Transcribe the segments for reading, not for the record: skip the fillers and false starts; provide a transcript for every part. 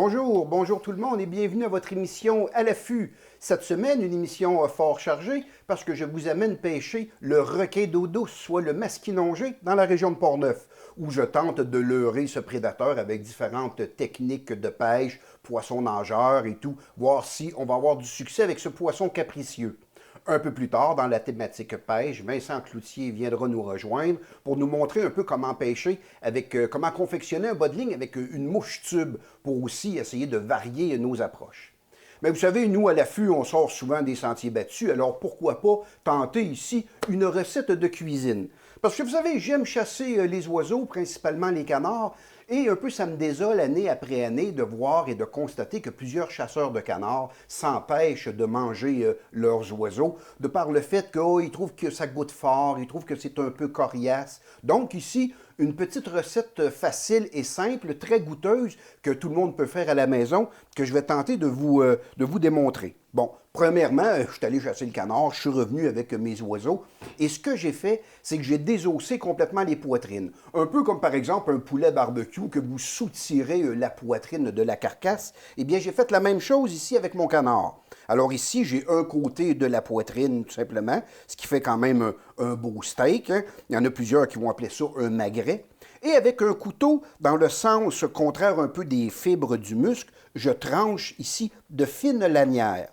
Bonjour, bonjour tout le monde et bienvenue à votre émission À l'affût. Cette semaine, une émission fort chargée parce que je vous amène pêcher le requin d'eau douce, soit le masquinongé, dans la région de Portneuf, où je tente de leurrer ce prédateur avec différentes techniques de pêche, poissons nageurs et tout, voir si on va avoir du succès avec ce poisson capricieux. Un peu plus tard, dans la thématique pêche, Vincent Cloutier viendra nous rejoindre pour nous montrer un peu comment pêcher, comment confectionner un bas de ligne avec une mouche tube pour aussi essayer de varier nos approches. Mais vous savez, nous, à l'affût, on sort souvent des sentiers battus, alors pourquoi pas tenter ici une recette de cuisine? Parce que vous savez, j'aime chasser les oiseaux, principalement les canards, et un peu ça me désole année après année de voir et de constater que plusieurs chasseurs de canards s'empêchent de manger leurs oiseaux, de par le fait qu'ils trouvent que ça goûte fort, ils trouvent que c'est un peu coriace. Donc ici, une petite recette facile et simple, très goûteuse, que tout le monde peut faire à la maison, que je vais tenter de vous démontrer. Bon, premièrement, je suis allé chasser le canard, je suis revenu avec mes oiseaux, et ce que j'ai fait, c'est que j'ai désossé complètement les poitrines. Un peu comme par exemple un poulet barbecue, que vous soutirez la poitrine de la carcasse, eh bien j'ai fait la même chose ici avec mon canard. Alors ici, j'ai un côté de la poitrine, tout simplement, ce qui fait quand même un beau steak. Hein. Il y en a plusieurs qui vont appeler ça un magret. Et avec un couteau, dans le sens contraire un peu des fibres du muscle, je tranche ici de fines lanières.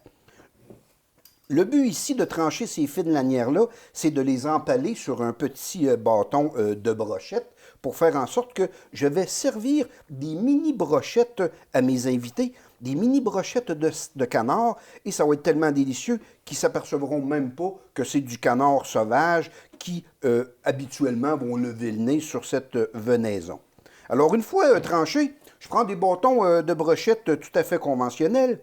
Le but ici de trancher ces fines lanières-là, c'est de les empaler sur un petit bâton de brochette pour faire en sorte que je vais servir des mini-brochettes à mes invités, des mini-brochettes de canard, et ça va être tellement délicieux qu'ils ne s'apercevront même pas que c'est du canard sauvage qui, habituellement, vont lever le nez sur cette venaison. Alors, une fois tranché, je prends des bâtons de brochettes tout à fait conventionnels.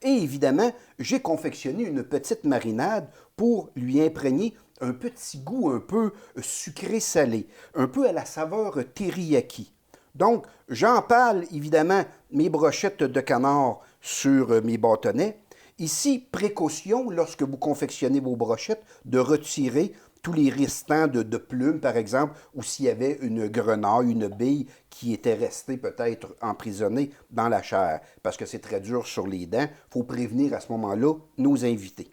Et évidemment, j'ai confectionné une petite marinade pour lui imprégner un petit goût un peu sucré-salé, un peu à la saveur teriyaki. Donc, j'empale évidemment mes brochettes de canard sur mes bâtonnets. Ici, précaution, lorsque vous confectionnez vos brochettes, de retirer tous les restants de plumes, par exemple, ou s'il y avait une grenaille, une bille qui était restée peut-être emprisonnée dans la chair, parce que c'est très dur sur les dents. Il faut prévenir à ce moment-là nos invités.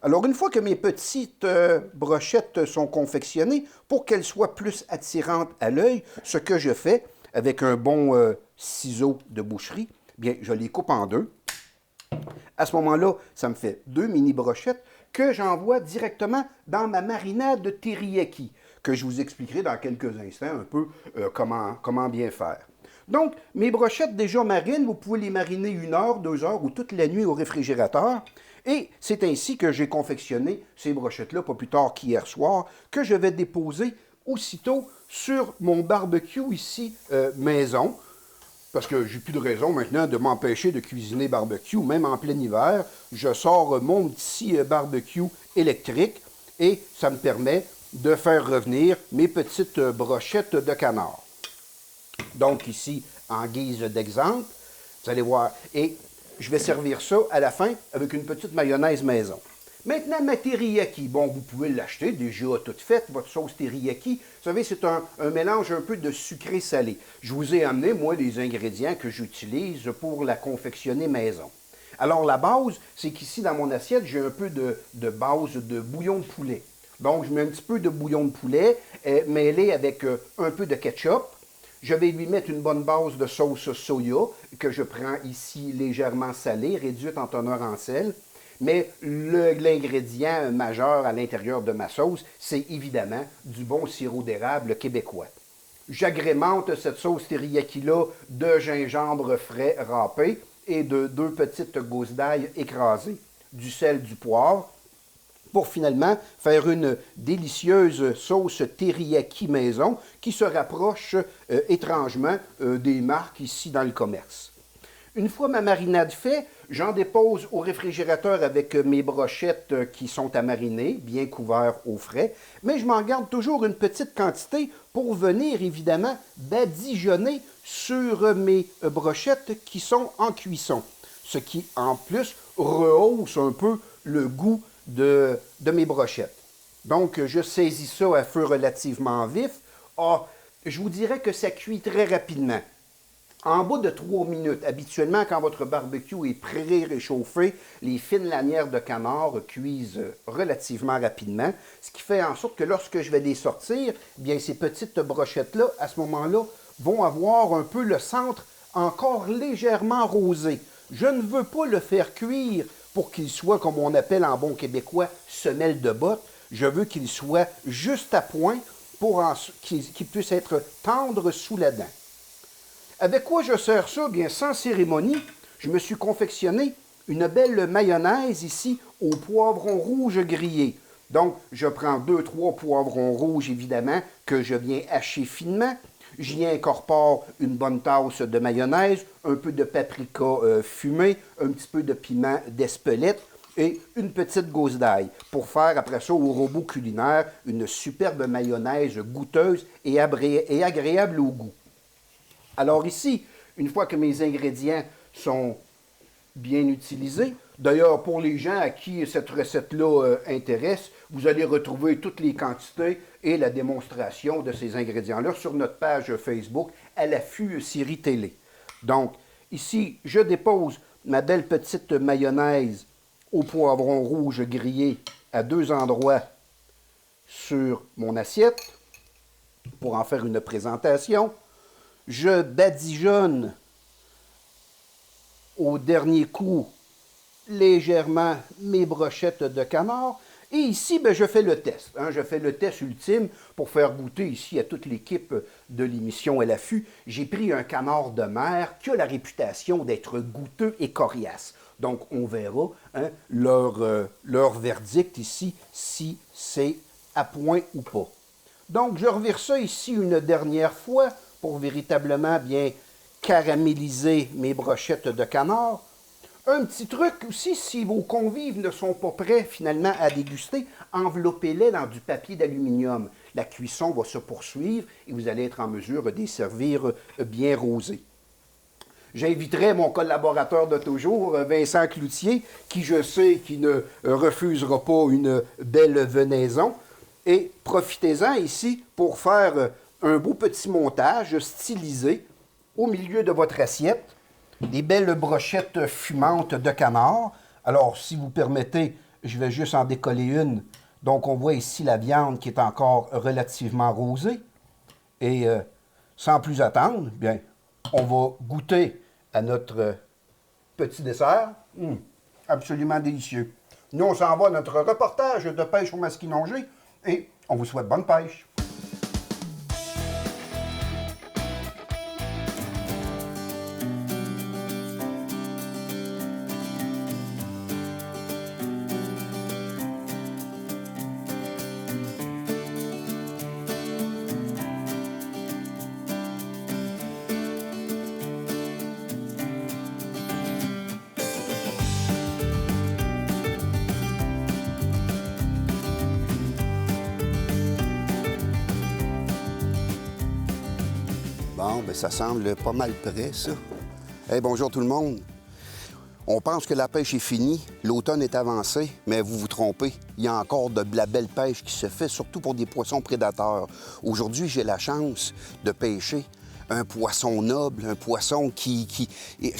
Alors, une fois que mes petites brochettes sont confectionnées, pour qu'elles soient plus attirantes à l'œil, ce que je fais avec un bon ciseau de boucherie, bien, je les coupe en deux. À ce moment-là, ça me fait deux mini-brochettes que j'envoie directement dans ma marinade de teriyaki, que je vous expliquerai dans quelques instants un peu comment bien faire. Donc, mes brochettes déjà marines, vous pouvez les mariner 1 heure, 2 heures ou toute la nuit au réfrigérateur. Et c'est ainsi que j'ai confectionné ces brochettes-là, pas plus tard qu'hier soir, que je vais déposer aussitôt sur mon barbecue ici maison. Parce que j'ai plus de raison maintenant de m'empêcher de cuisiner barbecue, même en plein hiver. Je sors mon petit barbecue électrique et ça me permet de faire revenir mes petites brochettes de canard. Donc ici, en guise d'exemple, vous allez voir. Et je vais servir ça à la fin avec une petite mayonnaise maison. Maintenant, ma teriyaki. Bon, vous pouvez l'acheter déjà toute faite, votre sauce teriyaki. Vous savez, c'est un mélange un peu de sucré-salé. Je vous ai amené, moi, les ingrédients que j'utilise pour la confectionner maison. Alors, la base, c'est qu'ici, dans mon assiette, j'ai un peu de base de bouillon de poulet. Donc, je mets un petit peu de bouillon de poulet mêlé avec un peu de ketchup. Je vais lui mettre une bonne base de sauce soya que je prends ici légèrement salée, réduite en teneur en sel. Mais l'ingrédient majeur à l'intérieur de ma sauce, c'est évidemment du bon sirop d'érable québécois. J'agrémente cette sauce teriyaki-là de gingembre frais râpé et de 2 petites gousses d'ail écrasées, du sel, du poivre, pour finalement faire une délicieuse sauce teriyaki maison qui se rapproche étrangement des marques ici dans le commerce. Une fois ma marinade faite, j'en dépose au réfrigérateur avec mes brochettes qui sont à mariner, bien couvertes au frais, mais je m'en garde toujours une petite quantité pour venir évidemment badigeonner sur mes brochettes qui sont en cuisson, ce qui en plus rehausse un peu le goût de mes brochettes. Donc je saisis ça à feu relativement vif. Je vous dirais que ça cuit très rapidement. En bas de 3 minutes, habituellement, quand votre barbecue est pré-réchauffé, les fines lanières de canard cuisent relativement rapidement, ce qui fait en sorte que lorsque je vais les sortir, bien ces petites brochettes-là, à ce moment-là, vont avoir un peu le centre encore légèrement rosé. Je ne veux pas le faire cuire pour qu'il soit, comme on appelle en bon québécois, semelle de botte. Je veux qu'il soit juste à point pour qu'il puisse être tendre sous la dent. Avec quoi je sers ça? Bien, sans cérémonie, je me suis confectionné une belle mayonnaise ici au poivron rouge grillé. Donc, je prends 2-3 poivrons rouges, évidemment, que je viens hacher finement. J'y incorpore une bonne tasse de mayonnaise, un peu de paprika fumé, un petit peu de piment d'Espelette et une petite gousse d'ail pour faire après ça au robot culinaire une superbe mayonnaise goûteuse et agréable au goût. Alors ici, une fois que mes ingrédients sont bien utilisés, d'ailleurs pour les gens à qui cette recette-là intéresse, vous allez retrouver toutes les quantités et la démonstration de ces ingrédients-là sur notre page Facebook à l'affût Série Télé. Donc ici, je dépose ma belle petite mayonnaise au poivron rouge grillé à 2 endroits sur mon assiette pour en faire une présentation. Je badigeonne au dernier coup légèrement mes brochettes de canard. Et ici, ben, je fais le test. Je fais le test ultime pour faire goûter ici à toute l'équipe de l'émission à l'affût. J'ai pris un canard de mer qui a la réputation d'être goûteux et coriace. Donc, on verra leur verdict ici, si c'est à point ou pas. Donc, je revire ça ici une dernière fois pour véritablement bien caraméliser mes brochettes de canard. Un petit truc aussi, si vos convives ne sont pas prêts finalement à déguster, enveloppez-les dans du papier d'aluminium. La cuisson va se poursuivre et vous allez être en mesure de les servir bien rosés. J'inviterai mon collaborateur de toujours, Vincent Cloutier, qui je sais qui ne refusera pas une belle venaison. Et profitez-en ici pour faire un beau petit montage stylisé au milieu de votre assiette. Des belles brochettes fumantes de canard. Alors, si vous permettez, je vais juste en décoller une. Donc, on voit ici la viande qui est encore relativement rosée. Et sans plus attendre, bien, on va goûter à notre petit dessert. Absolument délicieux. Nous, on s'en va à notre reportage de pêche au masquinongé et on vous souhaite bonne pêche. Bon, bien, ça semble pas mal prêt, ça. Hey, bonjour tout le monde. On pense que la pêche est finie, l'automne est avancé, mais vous vous trompez. Il y a encore de la belle pêche qui se fait, surtout pour des poissons prédateurs. Aujourd'hui, j'ai la chance de pêcher un poisson noble, un poisson qui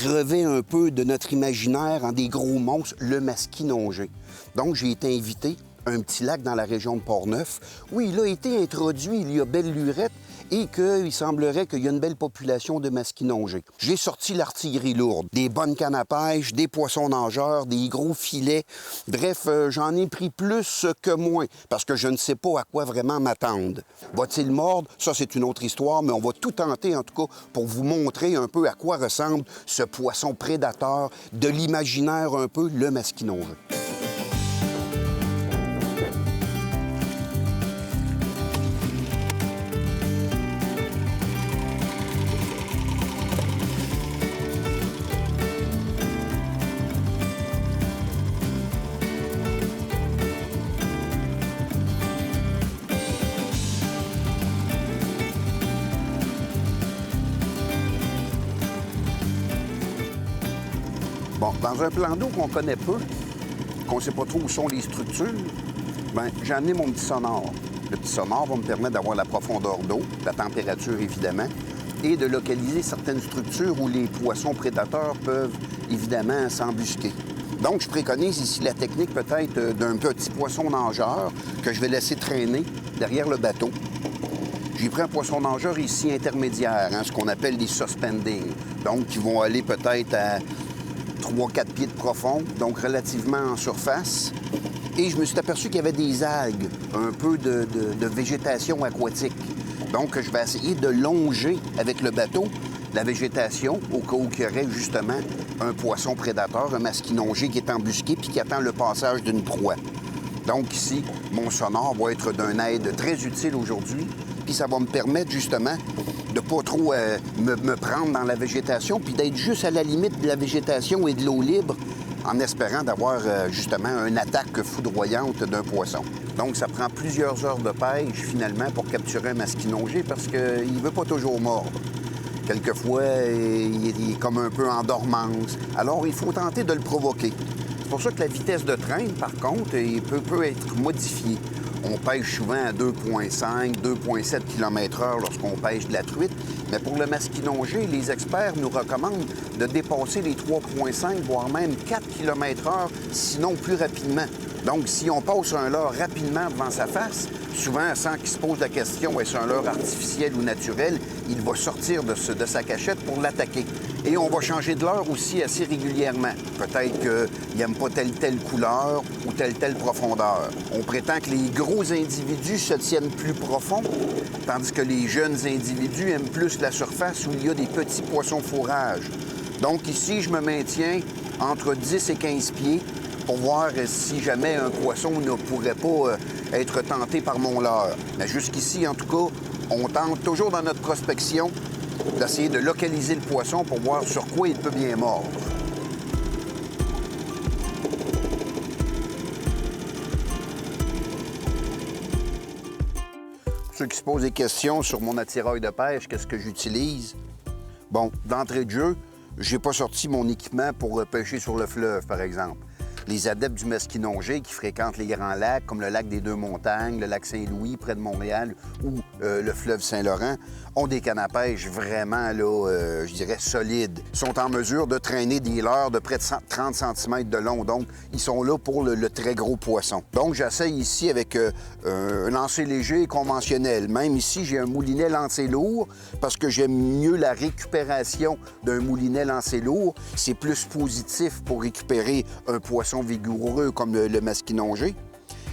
revêt un peu de notre imaginaire en des gros monstres, le masquinongé. Donc, j'ai été invité à un petit lac dans la région de Portneuf, où il a été introduit il y a belle lurette, et qu'il semblerait qu'il y a une belle population de masquinongés. J'ai sorti l'artillerie lourde, des bonnes cannes à pêche, des poissons nageurs, des gros filets. Bref, j'en ai pris plus que moins, parce que je ne sais pas à quoi vraiment m'attendre. Va-t-il mordre? Ça, c'est une autre histoire, mais on va tout tenter, en tout cas, pour vous montrer un peu à quoi ressemble ce poisson prédateur, de l'imaginaire un peu, le masquinongé. Bon, dans un plan d'eau qu'on connaît peu, qu'on ne sait pas trop où sont les structures, bien, j'ai amené mon petit sonore. Le petit sonore va me permettre d'avoir la profondeur d'eau, la température évidemment, et de localiser certaines structures où les poissons prédateurs peuvent évidemment s'embusquer. Donc, je préconise ici la technique peut-être d'un petit poisson nageur que je vais laisser traîner derrière le bateau. J'ai pris un poisson nageur ici intermédiaire, ce qu'on appelle des suspending. Donc, qui vont aller peut-être à 3-4 pieds de profond, donc relativement en surface. Et je me suis aperçu qu'il y avait des algues, un peu de végétation aquatique. Donc, je vais essayer de longer avec le bateau la végétation au cas où il y aurait justement un poisson prédateur, un masquinongé qui est embusqué puis qui attend le passage d'une proie. Donc ici, mon sonore va être d'une aide très utile aujourd'hui, puis ça va me permettre justement de pas trop me prendre dans la végétation, puis d'être juste à la limite de la végétation et de l'eau libre, en espérant d'avoir justement une attaque foudroyante d'un poisson. Donc ça prend plusieurs heures de pêche finalement pour capturer un masquinongé parce qu'il ne veut pas toujours mordre. Quelquefois, il est comme un peu en dormance. Alors, il faut tenter de le provoquer. C'est pour ça que la vitesse de traîne, par contre, peut être modifiée. On pêche souvent à 2,5, 2,7 km/h lorsqu'on pêche de la truite. Mais pour le masquinongé, les experts nous recommandent de dépasser les 3,5, voire même 4 km/h, sinon plus rapidement. Donc, si on passe un leurre rapidement devant sa face, souvent sans qu'il se pose la question est-ce un leurre artificiel ou naturel, il va sortir de sa cachette pour l'attaquer. Et on va changer de leurre aussi assez régulièrement. Peut-être qu'il n'aime pas telle couleur ou telle profondeur. On prétend que les gros individus se tiennent plus profond, tandis que les jeunes individus aiment plus la surface où il y a des petits poissons fourrages. Donc ici, je me maintiens entre 10 et 15 pieds pour voir si jamais un poisson ne pourrait pas être tenté par mon leurre. Mais jusqu'ici, en tout cas, on tente toujours dans notre prospection d'essayer de localiser le poisson pour voir sur quoi il peut bien mordre. Pour ceux qui se posent des questions sur mon attirail de pêche, qu'est-ce que j'utilise? Bon, d'entrée de jeu, j'ai pas sorti mon équipement pour pêcher sur le fleuve, par exemple. Les adeptes du masquinongé qui fréquentent les grands lacs, comme le lac des Deux-Montagnes, le lac Saint-Louis, près de Montréal, ou le fleuve Saint-Laurent, ont des cannes à pêche vraiment, là, je dirais, solides. Ils sont en mesure de traîner des leurres de près de 30 cm de long. Donc, ils sont là pour le très gros poisson. Donc, j'essaye ici avec un lancer léger et conventionnel. Même ici, j'ai un moulinet lancé lourd parce que j'aime mieux la récupération d'un moulinet lancé lourd. C'est plus positif pour récupérer un poisson vigoureux comme le masquinongé.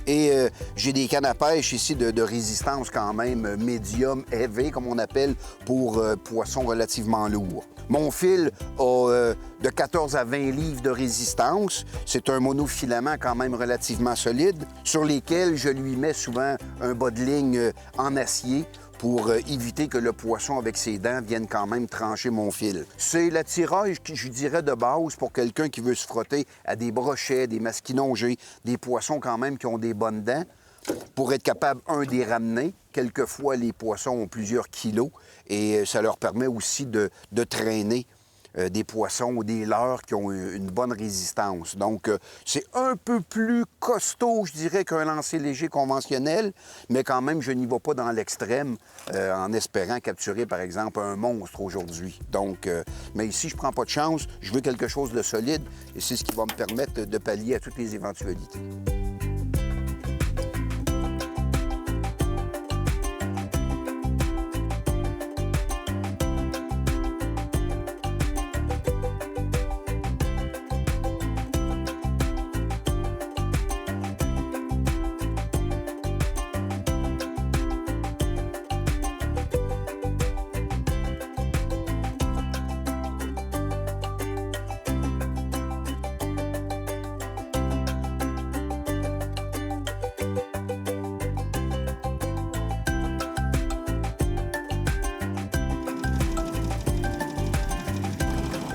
Et j'ai des cannes à pêche ici de résistance quand même médium, heavy, comme on appelle, pour poissons relativement lourds. Mon fil a de 14 à 20 livres de résistance. C'est un monofilament quand même relativement solide, sur lesquels je lui mets souvent un bas de ligne en acier pour éviter que le poisson avec ses dents vienne quand même trancher mon fil. C'est l'attirage, je dirais, de base pour quelqu'un qui veut se frotter à des brochets, des masquinongés, des poissons quand même qui ont des bonnes dents, pour être capable, d'y ramener. Quelquefois, les poissons ont plusieurs kilos et ça leur permet aussi de traîner des poissons ou des leurres qui ont une bonne résistance. Donc, c'est un peu plus costaud, je dirais, qu'un lancer léger conventionnel, mais quand même, je n'y vais pas dans l'extrême en espérant capturer, par exemple, un monstre aujourd'hui. Donc, mais ici, je prends pas de chance, je veux quelque chose de solide et c'est ce qui va me permettre de pallier à toutes les éventualités.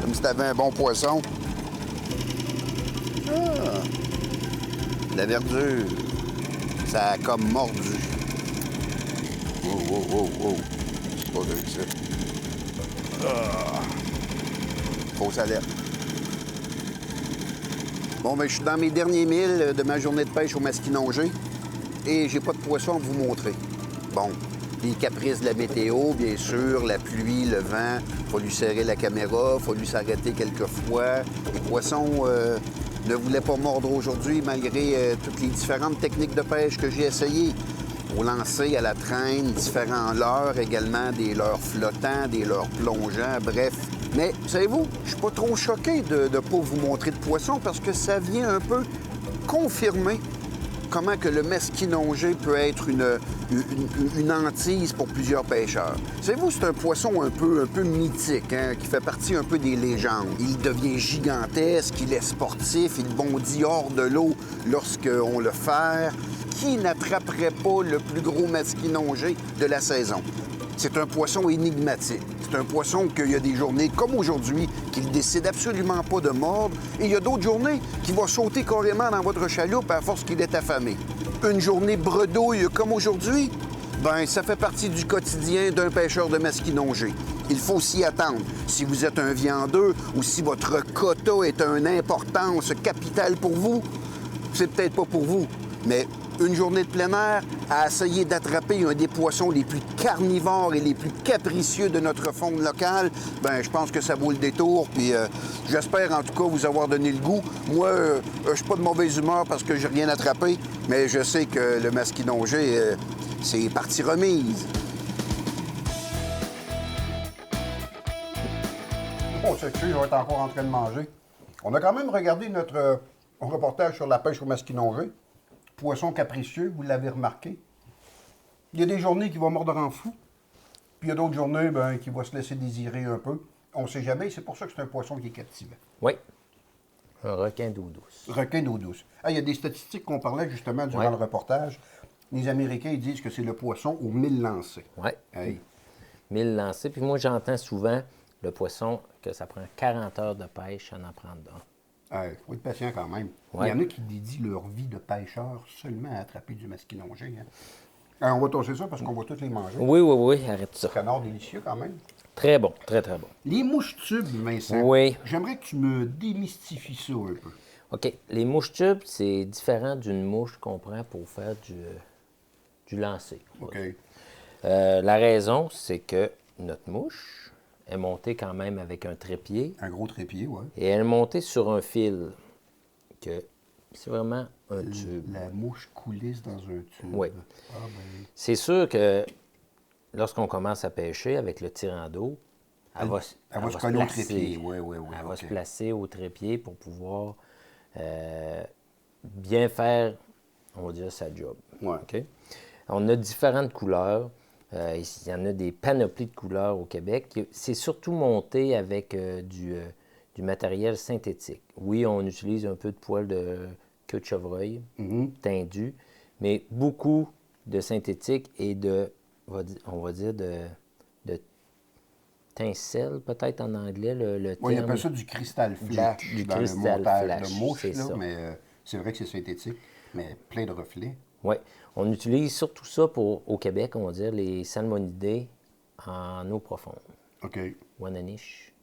Comme si tu avais un bon poisson. Ah! La verdure, ça a comme mordu. Oh. C'est pas vrai que ça. Ah! Fausse alerte. Bon, ben, je suis dans mes derniers milles de ma journée de pêche au masquinongé et j'ai pas de poisson à vous montrer. Bon, les caprices de la météo, bien sûr, la pluie, le vent. Il a fallu serrer la caméra, il a fallu s'arrêter quelques fois. Les poissons ne voulaient pas mordre aujourd'hui, malgré toutes les différentes techniques de pêche que j'ai essayées. Au lancer, à la traîne, différents leurres également, des leurres flottants, des leurres plongeants, bref. Mais, savez-vous, je suis pas trop choqué de ne pas vous montrer de poisson parce que ça vient un peu confirmer comment que le mesquinongé peut être une hantise pour plusieurs pêcheurs. Savez-vous, c'est un poisson un peu mythique, hein, qui fait partie un peu des légendes. Il devient gigantesque, il est sportif, il bondit hors de l'eau lorsqu'on le ferre. Qui n'attraperait pas le plus gros mesquinongé de la saison? C'est un poisson énigmatique. C'est un poisson qu'il y a des journées, comme aujourd'hui, qu'il décide absolument pas de mordre, et il y a d'autres journées qui va sauter carrément dans votre chaloupe à force qu'il est affamé. Une journée bredouille comme aujourd'hui, ben ça fait partie du quotidien d'un pêcheur de mesquinongé. Il faut s'y attendre. Si vous êtes un viandeux ou si votre quota est une importance capitale pour vous, c'est peut-être pas pour vous, mais une journée de plein air à essayer d'attraper un des poissons les plus carnivores et les plus capricieux de notre faune locale, ben je pense que ça vaut le détour. Puis j'espère en tout cas vous avoir donné le goût. Moi, je suis pas de mauvaise humeur parce que j'ai rien attrapé, mais je sais que le mesquinongé, c'est partie remise. Bon, c'est que je vais être encore en train de manger. On a quand même regardé notre reportage sur la pêche au mesquinongé. Poisson capricieux, vous l'avez remarqué. Il y a des journées qui vont mordre en fou, puis il y a d'autres journées qui vont se laisser désirer un peu. On ne sait jamais, c'est pour ça que c'est un poisson qui est captivant. Oui, un requin d'eau douce. Requin d'eau douce. Ah, il y a des statistiques qu'on parlait justement durant le reportage. Les Américains ils disent que c'est le poisson aux 1000 lancers. Oui, Hey. 1000 lancers. Puis moi, j'entends souvent le poisson que ça prend 40 heures de pêche à en prendre un. Il faut être patient quand même. Ouais. Il y en a qui dédient leur vie de pêcheur seulement à attraper du mesquinongé. Hein. On va tosser ça parce qu'on va tous les manger. Oui, arrête ça. Canard délicieux quand même. Très bon, très bon. Les mouches-tubes, Vincent. Oui. J'aimerais que tu me démystifies ça un peu. OK. Les mouches-tubes, c'est différent d'une mouche qu'on prend pour faire du lancer. OK. La raison, c'est que notre mouche est montée quand même avec un trépied. Un gros trépied, oui. Et elle est montée sur un fil. Que c'est vraiment un tube. La mouche coulisse dans un tube. Oui. Ah, ben. C'est sûr que lorsqu'on commence à pêcher avec le tirant d'eau, elle va se coller au placer. trépied. Oui. Elle va se placer au trépied pour pouvoir bien faire, on va dire, sa job. Ouais. OK? On a différentes couleurs. Il y en a des panoplies de couleurs au Québec. C'est surtout monté avec du matériel synthétique. Oui, on utilise un peu de poils de queue de chevreuil tendu, mais beaucoup de synthétique et on va dire, de tincelle, peut-être en anglais, le terme. Oui, il appelle ça du cristal flash du dans cristal le montage flash, de mouche, c'est là, ça. mais c'est vrai que c'est synthétique, mais plein de reflets. Oui. On utilise surtout ça au Québec, on va dire, les salmonidés en eau profonde. OK. Wananiche,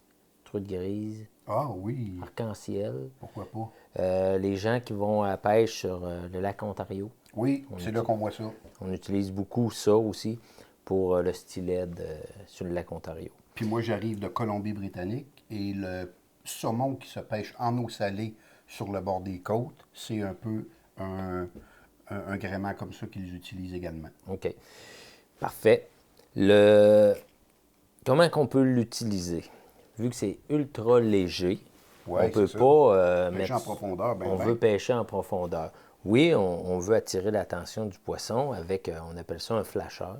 truite grise, Ah oui, arc-en-ciel. pourquoi pas? Les gens qui vont à la pêche sur le lac Ontario. Oui, c'est là qu'on voit ça. On utilise beaucoup ça aussi pour le stylet sur le lac Ontario. Puis moi, j'arrive de Colombie-Britannique et le saumon qui se pêche en eau salée sur le bord des côtes, c'est un peu un gréement comme ça qu'ils utilisent également. OK. Parfait. Comment qu'on peut l'utiliser? Vu que c'est ultra léger, Ouais, on peut c'est pas Pêcher en profondeur, on veut pêcher en profondeur. Oui, on veut attirer l'attention du poisson avec, on appelle ça un flasheur,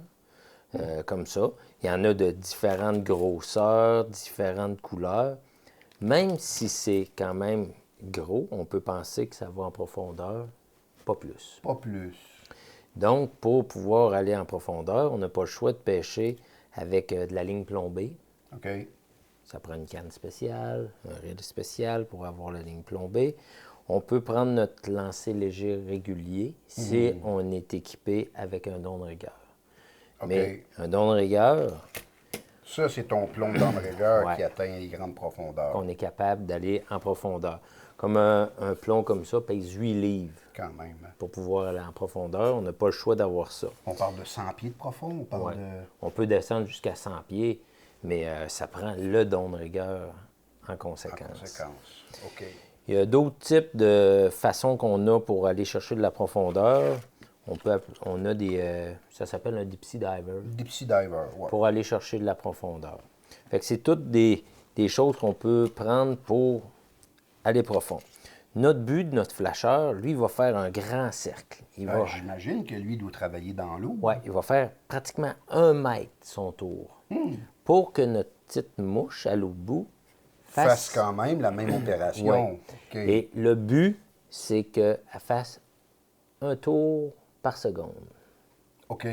comme ça. Il y en a de différentes grosseurs, différentes couleurs. Même si c'est quand même gros, on peut penser que ça va en profondeur, pas plus. Pas plus. Donc, pour pouvoir aller en profondeur, on n'a pas le choix de pêcher avec de la ligne plombée. OK. Ça prend une canne spéciale, un reel spécial pour avoir la ligne plombée. On peut prendre notre lancer léger régulier si on est équipé avec un don de rigueur. OK. Mais un don de rigueur, Ça, c'est ton plomb dans le rigueur Ouais. qui atteint les grandes profondeurs. on est capable d'aller en profondeur. Comme un plomb comme ça pèse 8 livres. Quand même. Pour pouvoir aller en profondeur, on n'a pas le choix d'avoir ça. On parle de 100 pieds de profond? On parle de... On peut descendre jusqu'à 100 pieds, mais ça prend le don de rigueur en conséquence. En conséquence, OK. Il y a d'autres types de façons qu'on a pour aller chercher de la profondeur. On a des... ça s'appelle un deep sea diver. Deep sea diver, oui. Pour aller chercher de la profondeur. Fait que c'est toutes des choses qu'on peut prendre pour aller profond. Notre but de notre flasheur, lui, il va faire un grand cercle. J'imagine que lui doit travailler dans l'eau. Oui, il va faire pratiquement 1 mètre son tour. Pour que notre petite mouche à l'autre bout fasse quand même la même opération. Ouais. Okay. Et le but, c'est qu'elle fasse un tour par seconde. OK.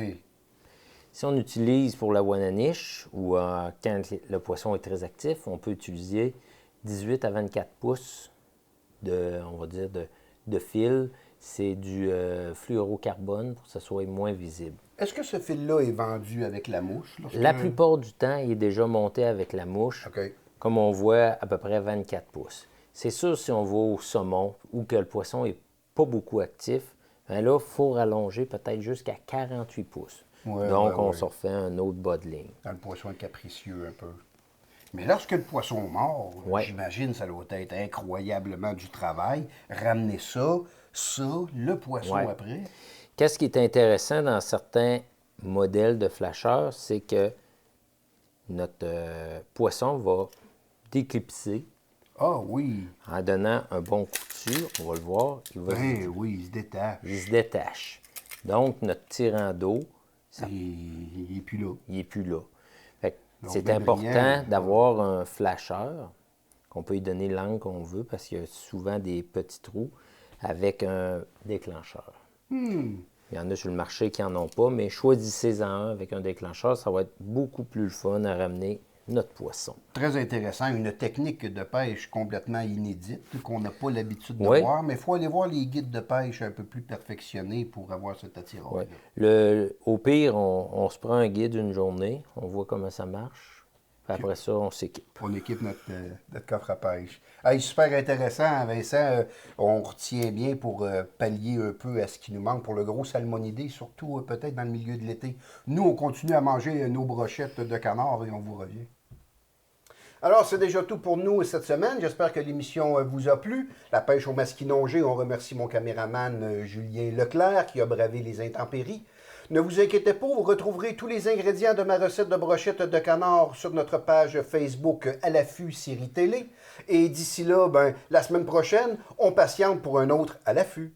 Si on utilise pour la Wananiche, ou quand le poisson est très actif, on peut utiliser 18 à 24 pouces on va dire, de fil. C'est du fluorocarbone pour que ça soit moins visible. Est-ce que ce fil-là est vendu avec la mouche? La plupart du temps, il est déjà monté avec la mouche, comme on voit à peu près 24 pouces. C'est sûr, si on va au saumon ou que le poisson n'est pas beaucoup actif, bien là, il faut rallonger peut-être jusqu'à 48 pouces. Donc, on se refait un autre bas de ligne. Quand le poisson est capricieux un peu. Mais lorsque le poisson mord, j'imagine ça doit être incroyablement du travail. Ramener ça, le poisson après. Qu'est-ce qui est intéressant dans certains modèles de flasheurs, c'est que notre poisson va déclipser. Ah oui. En donnant un bon coup dessus, on va le voir. Oui, il se détache. Il se détache. Donc, notre tirant d'eau, il n'est plus là. Il n'est plus là. C'est important d'avoir un flasheur, qu'on peut lui donner l'angle qu'on veut, parce qu'il y a souvent des petits trous avec un déclencheur. Il y en a sur le marché qui n'en ont pas, mais choisissez-en un avec un déclencheur, ça va être beaucoup plus le fun à ramener notre poisson. Très intéressant, une technique de pêche complètement inédite, qu'on n'a pas l'habitude de voir, mais il faut aller voir les guides de pêche un peu plus perfectionnés pour avoir cet attirage. Au pire, on se prend un guide une journée, on voit comment ça marche, puis après ça, on s'équipe. On équipe notre coffre à pêche. Hey, super intéressant, Vincent. On retient bien pour pallier un peu à ce qui nous manque pour le gros salmonidé, surtout peut-être dans le milieu de l'été. Nous, on continue à manger nos brochettes de canard et on vous revient. Alors, c'est déjà tout pour nous cette semaine. J'espère que l'émission vous a plu. La pêche au masquinongé, on remercie mon caméraman Julien Leclerc qui a bravé les intempéries. Ne vous inquiétez pas, vous retrouverez tous les ingrédients de ma recette de brochettes de canard sur notre page Facebook À l'affût série télé. Et d'ici là, la semaine prochaine, on patiente pour un autre À l'affût.